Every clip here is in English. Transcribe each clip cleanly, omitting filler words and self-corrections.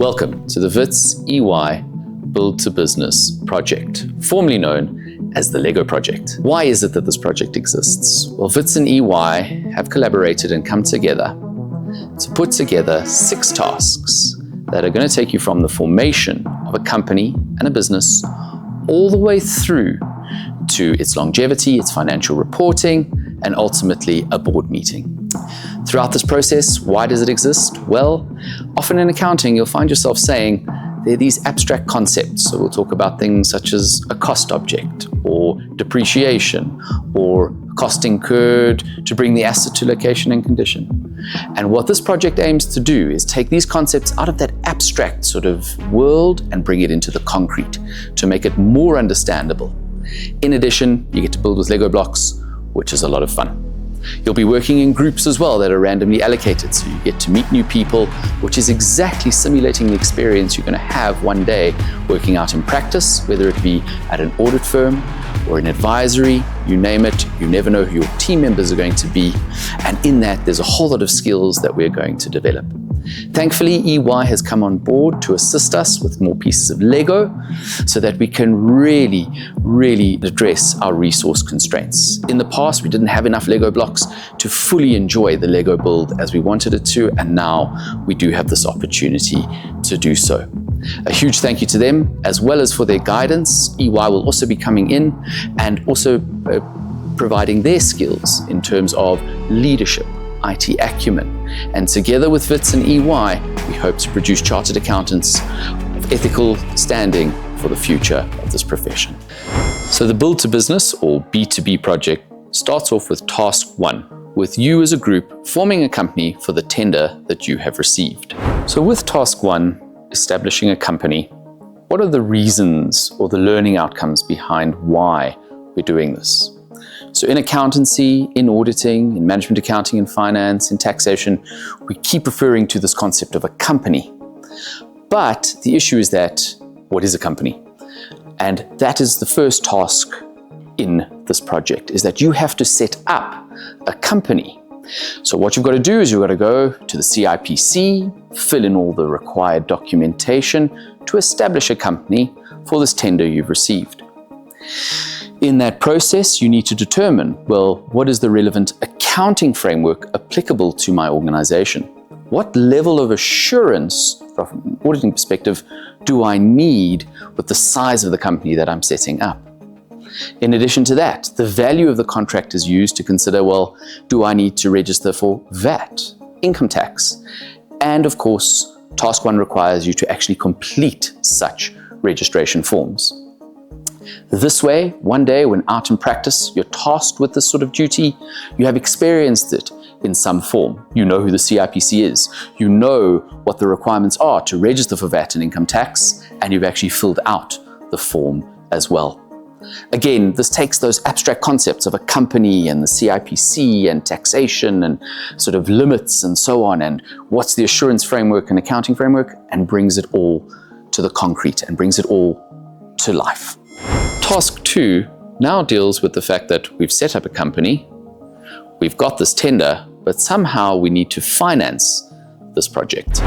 Welcome to the Wits EY Build to Business project, formerly known as the Lego project. Why is it that this project exists? Well, Wits and EY have collaborated and come together to put together 6 tasks that are going to take you from the formation of a company and a business all the way through to its longevity, its financial reporting, and ultimately a board meeting. Throughout this process, why does it exist? Well, often in accounting, you'll find yourself saying there are these abstract concepts. So we'll talk about things such as a cost object or depreciation or cost incurred to bring the asset to location and condition. And what this project aims to do is take these concepts out of that abstract sort of world and bring it into the concrete to make it more understandable. In addition, you get to build with Lego blocks, which is a lot of fun. You'll be working in groups as well that are randomly allocated, so you get to meet new people, which is exactly simulating the experience you're going to have one day working out in practice, whether it be at an audit firm or an advisory, you name it. You never know who your team members are going to be. And in that, there's a whole lot of skills that we're going to develop. Thankfully, EY has come on board to assist us with more pieces of Lego so that we can really address our resource constraints. In the past, we didn't have enough Lego blocks to fully enjoy the Lego build as we wanted it to, and now we do have this opportunity to do so. A huge thank you to them, as well as for their guidance. EY will also be coming in and also providing their skills in terms of leadership, IT acumen. And together with Wits and EY, we hope to produce chartered accountants of ethical standing for the future of this profession. So the Build to Business, or B2B project, starts off with task 1, with you as a group forming a company for the tender that you have received. So with task 1, establishing a company, what are the reasons or the learning outcomes behind why we're doing this? So in accountancy, in auditing, in management accounting, in finance, in taxation, we keep referring to this concept of a company. But the issue is that, what is a company? And that is the first task in this project, is that you have to set up a company. So what you've got to do is you've got to go to the CIPC, fill in all the required documentation to establish a company for this tender you've received. In that process, you need to determine, well, what is the relevant accounting framework applicable to my organization? What level of assurance, from an auditing perspective, do I need with the size of the company that I'm setting up? In addition to that, the value of the contract is used to consider, well, do I need to register for VAT, income tax? And of course, task 1 requires you to actually complete such registration forms. This way, one day when out in practice, you're tasked with this sort of duty, you have experienced it in some form. You know who the CIPC is. You know what the requirements are to register for VAT and income tax, and you've actually filled out the form as well. Again, this takes those abstract concepts of a company and the CIPC and taxation and sort of limits and so on, and what's the assurance framework and accounting framework, and brings it all to the concrete and brings it all to life. Task 2 now deals with the fact that we've set up a company, we've got this tender, but somehow we need to finance this project.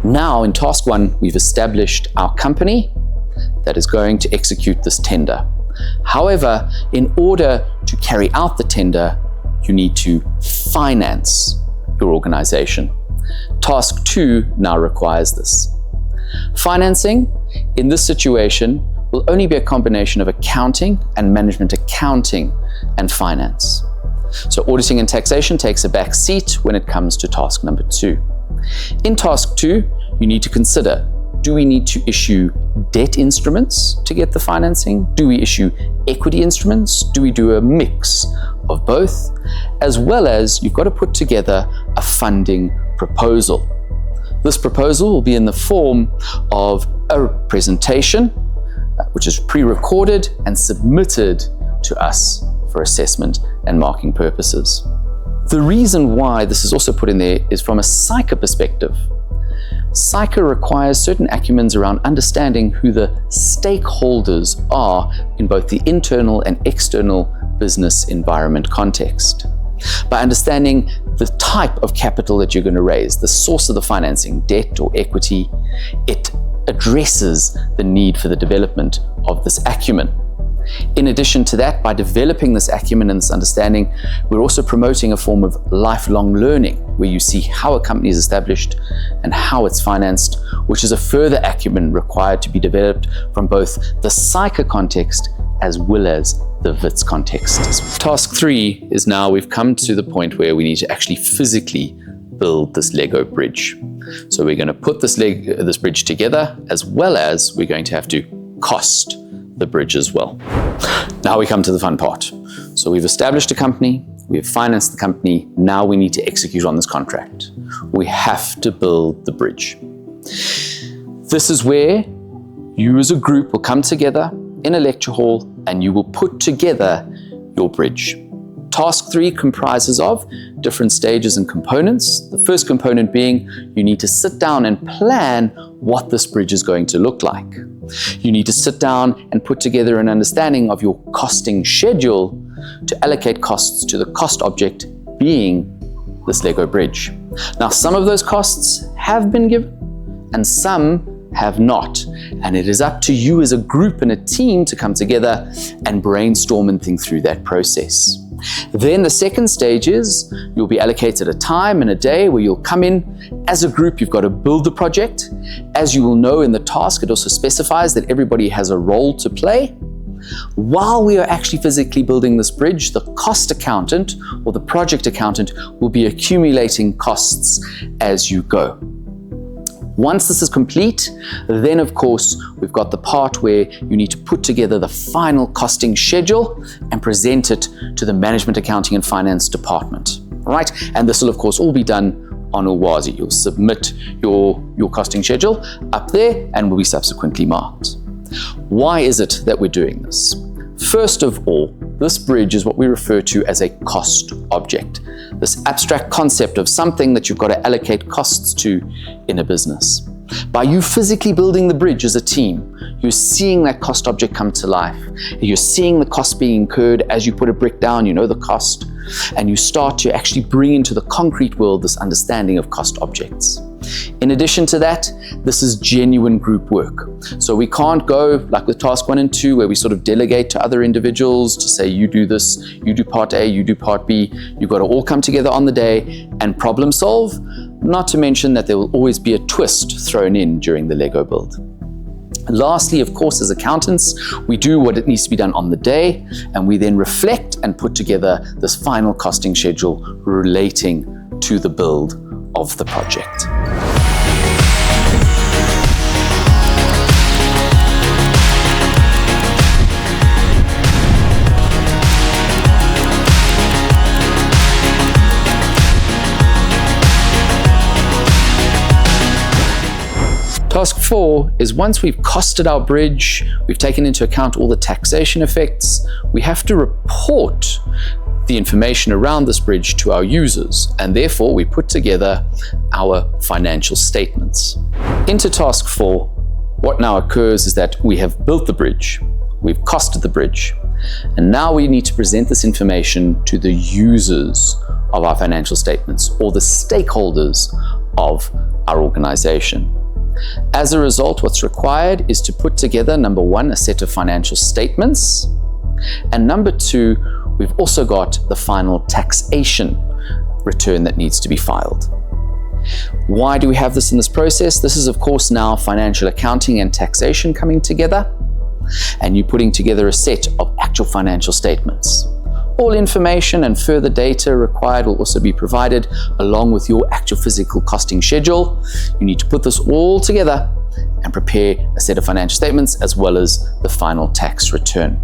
Now in task 1, we've established our company that is going to execute this tender. However, in order to carry out the tender, you need to finance your organization. Task 2 now requires this. Financing, in this situation, will only be a combination of accounting and management accounting and finance. So auditing and taxation takes a back seat when it comes to task number 2. In task 2, you need to consider, do we need to issue debt instruments to get the financing? Do we issue equity instruments? Do we do a mix of both? As well as you've got to put together a funding proposal. This proposal will be in the form of a presentation, which is pre-recorded and submitted to us for assessment and marking purposes. The reason why this is also put in there is from a SICA perspective. SICA requires certain acumens around understanding who the stakeholders are in both the internal and external business environment context. By understanding the type of capital that you're going to raise, the source of the financing, debt or equity, it addresses the need for the development of this acumen. In addition to that, by developing this acumen and this understanding, we're also promoting a form of lifelong learning, where you see how a company is established and how it's financed, which is a further acumen required to be developed from both the Psyche context as well as the Wits context. Task 3 is now we've come to the point where we need to actually physically build this Lego bridge. So we're going to put this bridge together, as well as we're going to have to cost the bridge as well. Now we come to the fun part. So we've established a company, we've financed the company, now we need to execute on this contract. We have to build the bridge. This is where you as a group will come together in a lecture hall and you will put together your bridge. Task 3 comprises of different stages and components. The first component being you need to sit down and plan what this bridge is going to look like. You need to sit down and put together an understanding of your costing schedule to allocate costs to the cost object being this Lego bridge. Now, some of those costs have been given and some have not. And it is up to you as a group and a team to come together and brainstorm and think through that process. Then the second stage is you'll be allocated a time and a day where you'll come in as a group. You've got to build the project. As you will know in the task, it also specifies that everybody has a role to play. While we are actually physically building this bridge, the cost accountant or the project accountant will be accumulating costs as you go. Once this is complete, then of course, we've got the part where you need to put together the final costing schedule and present it to the management, accounting and finance department, right? And this will of course all be done on Ulwazi. You'll submit your costing schedule up there and will be subsequently marked. Why is it that we're doing this? First of all, this bridge is what we refer to as a cost object. This abstract concept of something that you've got to allocate costs to in a business. By you physically building the bridge as a team, you're seeing that cost object come to life. You're seeing the cost being incurred as you put a brick down, you know the cost, and you start to actually bring into the concrete world this understanding of cost objects. In addition to that, this is genuine group work. So we can't go like with task 1 and 2 where we sort of delegate to other individuals to say, you do this, you do part A, you do part B. You've got to all come together on the day and problem solve, not to mention that there will always be a twist thrown in during the Lego build. Lastly, of course, as accountants, we do what it needs to be done on the day, and we then reflect and put together this final costing schedule relating to the build of the project. Task 4 is once we've costed our bridge, we've taken into account all the taxation effects, we have to report the information around this bridge to our users, and therefore we put together our financial statements. Into task 4, what now occurs is that we have built the bridge, we've costed the bridge, and now we need to present this information to the users of our financial statements or the stakeholders of our organization. As a result, what's required is to put together, number 1, a set of financial statements, and number 2, we've also got the final taxation return that needs to be filed. Why do we have this in this process? This is, of course, now financial accounting and taxation coming together, and you putting together a set of actual financial statements. All information and further data required will also be provided along with your actual physical costing schedule. You need to put this all together and prepare a set of financial statements as well as the final tax return.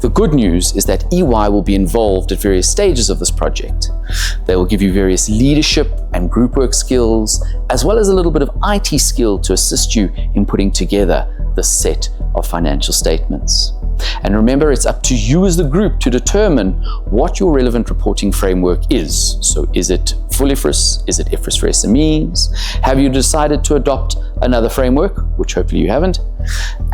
The good news is that EY will be involved at various stages of this project. They will give you various leadership and group work skills, as well as a little bit of IT skill to assist you in putting together the set of financial statements. And remember, it's up to you as the group to determine what your relevant reporting framework is. So is it full IFRS? Is it IFRS for SMEs? Have you decided to adopt another framework, which hopefully you haven't?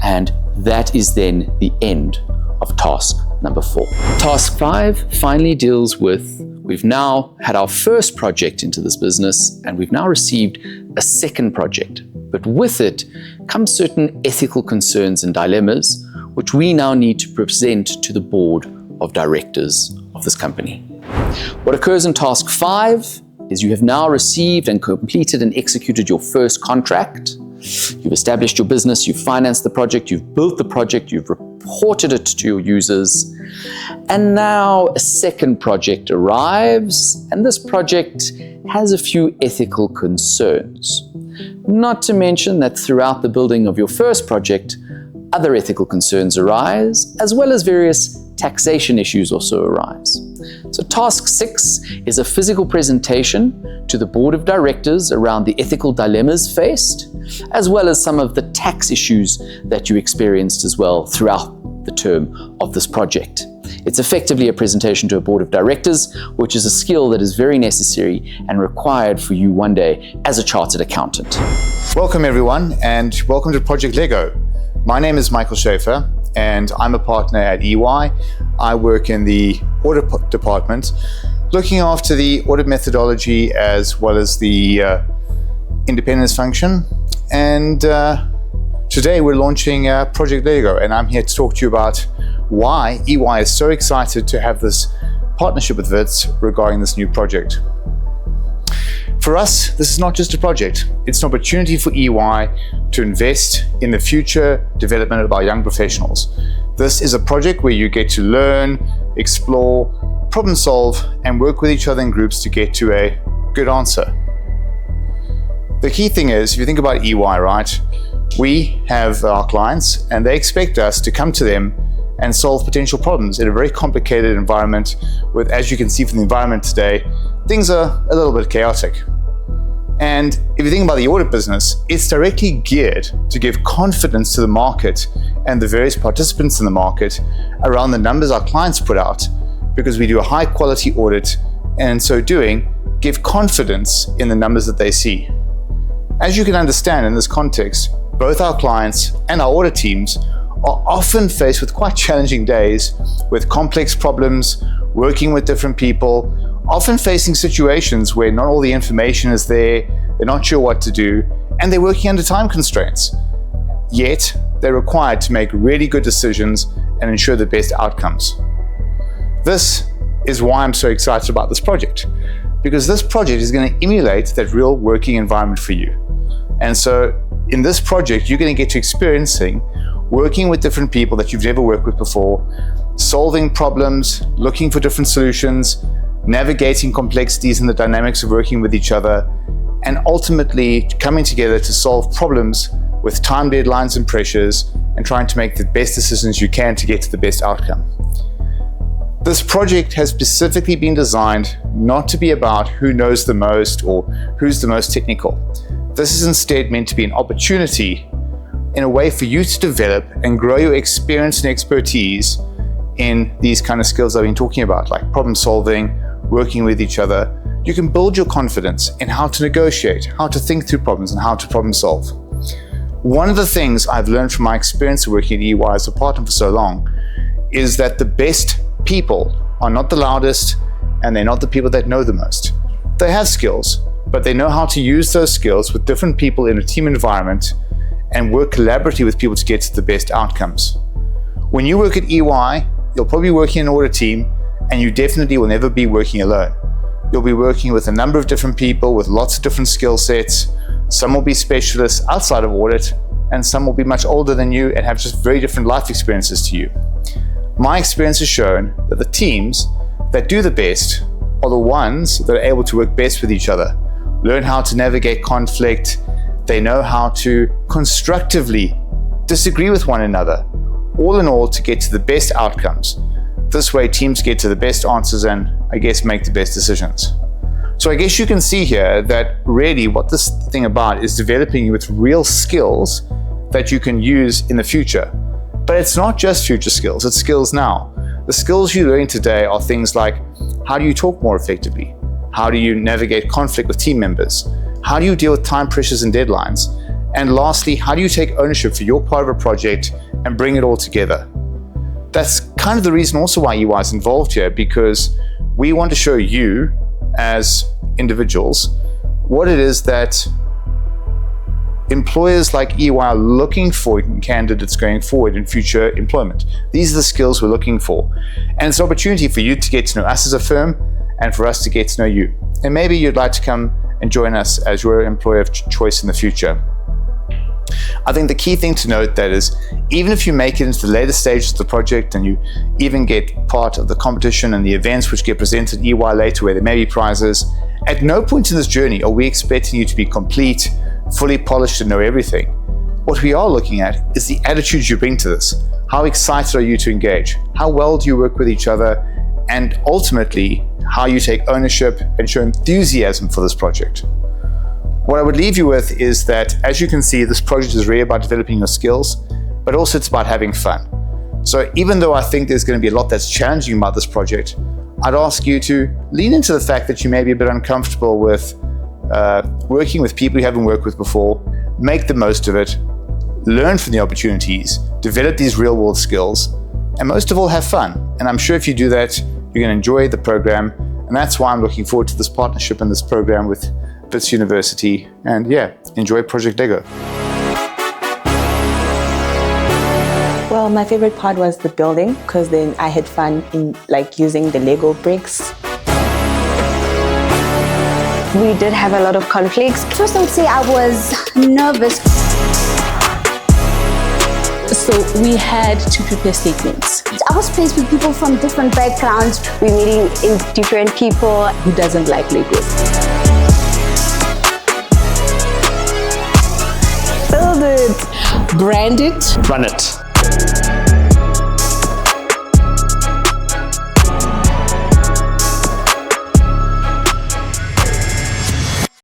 And that is then the end of task number 4. Task 5 finally deals with, we've now had our first project into this business and we've now received a second project. But with it comes certain ethical concerns and dilemmas, which we now need to present to the board of directors of this company. What occurs in task 5 is you have now received and completed and executed your first contract. You've established your business, you've financed the project, you've built the project, you've reported it to your users, and now a second project arrives, and this project has a few ethical concerns. Not to mention that throughout the building of your first project, other ethical concerns arise, as well as various taxation issues also arise. So task 6 is a physical presentation to the board of directors around the ethical dilemmas faced, as well as some of the tax issues that you experienced as well throughout the term of this project. It's effectively a presentation to a board of directors, which is a skill that is very necessary and required for you one day as a chartered accountant. Welcome everyone, and welcome to Project Lego. My name is Michael Schaefer, and I'm a partner at EY. I work in the audit department, looking after the audit methodology as well as the independence function. And today we're launching Project Lego, and I'm here to talk to you about why EY is so excited to have this partnership with Wits regarding this new project. For us, this is not just a project. It's an opportunity for EY to invest in the future development of our young professionals. This is a project where you get to learn, explore, problem solve, and work with each other in groups to get to a good answer. The key thing is, if you think about EY, right? We have our clients and they expect us to come to them and solve potential problems in a very complicated environment with, as you can see from the environment today, things are a little bit chaotic. And if you think about the audit business, it's directly geared to give confidence to the market and the various participants in the market around the numbers our clients put out, because we do a high quality audit, and in so doing, give confidence in the numbers that they see. As you can understand in this context, both our clients and our audit teams are often faced with quite challenging days with complex problems, working with different people, often facing situations where not all the information is there, they're not sure what to do, and they're working under time constraints. Yet, they're required to make really good decisions and ensure the best outcomes. This is why I'm so excited about this project, because this project is going to emulate that real working environment for you. And so, in this project, you're going to get to experiencing working with different people that you've never worked with before, solving problems, looking for different solutions, navigating complexities and the dynamics of working with each other, and ultimately coming together to solve problems with time deadlines and pressures, and trying to make the best decisions you can to get to the best outcome. This project has specifically been designed not to be about who knows the most or who's the most technical. This is instead meant to be an opportunity in a way for you to develop and grow your experience and expertise in these kind of skills I've been talking about, like problem solving, working with each other. You can build your confidence in how to negotiate, how to think through problems, and how to problem solve. One of the things I've learned from my experience of working at EY as a partner for so long is that the best people are not the loudest, and they're not the people that know the most. They have skills, but they know how to use those skills with different people in a team environment and work collaboratively with people to get to the best outcomes. When you work at EY, you'll probably be working in an audit team, and you definitely will never be working alone. You'll be working with a number of different people with lots of different skill sets. Some will be specialists outside of audit, and some will be much older than you and have just very different life experiences to you. My experience has shown that the teams that do the best are the ones that are able to work best with each other, learn how to navigate conflict. They know how to constructively disagree with one another, all in all to get to the best outcomes. This way teams get to the best answers and, I guess, make the best decisions. So I guess you can see here that really what this thing about is developing you with real skills that you can use in the future. But it's not just future skills, it's skills now. The skills you learn today are things like, how do you talk more effectively? How do you navigate conflict with team members? How do you deal with time pressures and deadlines? And lastly, how do you take ownership for your part of a project and bring it all together? That's kind of the reason also why EY is involved here, because we want to show you as individuals what it is that employers like EY are looking for in candidates going forward in future employment. These are the skills we're looking for. And it's an opportunity for you to get to know us as a firm and for us to get to know you. And maybe you'd like to come and join us as your employer of choice in the future. I think the key thing to note that is, even if you make it into the later stages of the project and you even get part of the competition and the events which get presented at EY later where there may be prizes, at no point in this journey are we expecting you to be complete, fully polished and know everything. What we are looking at is the attitudes you bring to this. How excited are you to engage? How well do you work with each other? And ultimately, how you take ownership and show enthusiasm for this project. What I would leave you with is that, as you can see, this project is really about developing your skills, but also it's about having fun. So even though I think there's going to be a lot that's challenging about this project, I'd ask you to lean into the fact that you may be a bit uncomfortable with working with people you haven't worked with before. Make the most of it, learn from the opportunities, develop these real-world skills, and most of all, have fun. And I'm sure if you do that, you're going to enjoy the program. And that's why I'm looking forward to this partnership and this program with Wits University. And yeah, enjoy Project Lego. Well, my favorite part was the building, because then I had fun in using the Lego bricks. We did have a lot of conflicts. First, I would say I was nervous. So we had to prepare statements. I was faced with people from different backgrounds. We're meeting in different people. Who doesn't like Lego? Build it. Brand it. Run it.